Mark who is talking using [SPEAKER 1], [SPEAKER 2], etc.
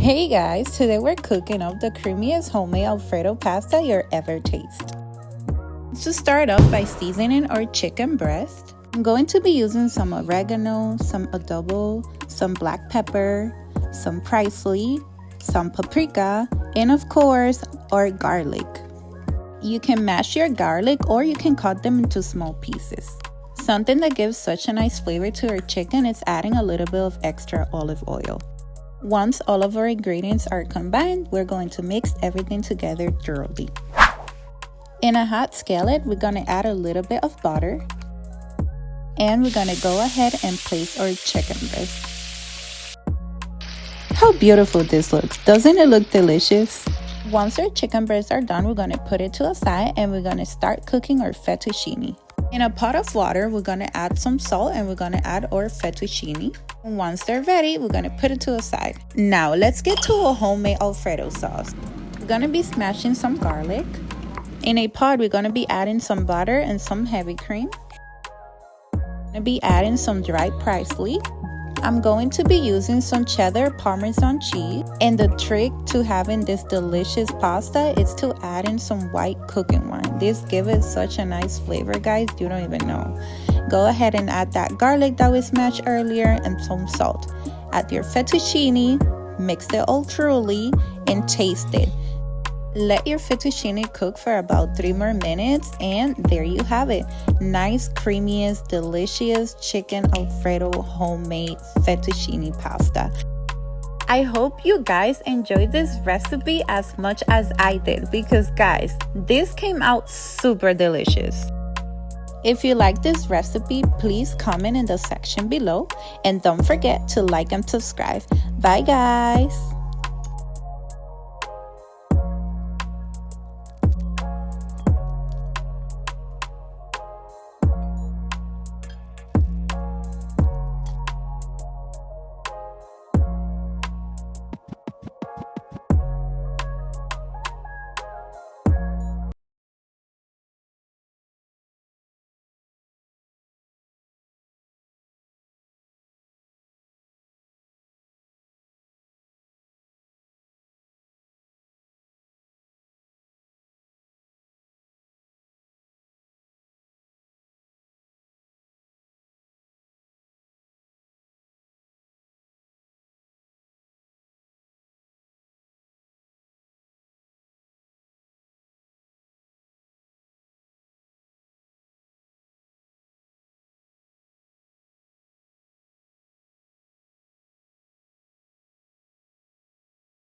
[SPEAKER 1] Hey guys, today we're cooking up the creamiest homemade Alfredo pasta you'll ever taste. To start off by seasoning our chicken breast, I'm going to be using some oregano, some adobo, some black pepper, some parsley, some paprika, and of course, our garlic. You can mash your garlic or you can cut them into small pieces. Something that gives such a nice flavor to our chicken is adding a little bit of extra olive oil. Once all of our ingredients are combined, we're going to mix everything together thoroughly. In a hot skillet, we're going to add a little bit of butter. And we're going to go ahead and place our chicken breast. How beautiful this looks. Doesn't it look delicious? Once our chicken breasts are done, we're going to put it to a side and we're going to start cooking our fettuccine. In a pot of water, we're going to add some salt and we're going to add our fettuccine. Once they're ready, we're going to put it to a side. Now, let's get to a homemade Alfredo sauce. We're going to be smashing some garlic. In a pot, we're going to be adding some butter and some heavy cream. We're going to be adding some dried parsley. I'm going to be using some cheddar Parmesan cheese. And the trick to having this delicious pasta is to add in some white cooking wine. This gives it such a nice flavor, guys. You don't even know. Go ahead and add that garlic that we smashed earlier and some salt. Add your fettuccine, mix it all thoroughly, and taste it. Let your fettuccine cook for about 3 more minutes and there you have it. Nice, creamiest, delicious chicken Alfredo homemade fettuccine pasta. I hope you guys enjoyed this recipe as much as I did because guys, this came out super delicious. If you like this recipe, please comment in the section below and don't forget to like and subscribe. Bye guys!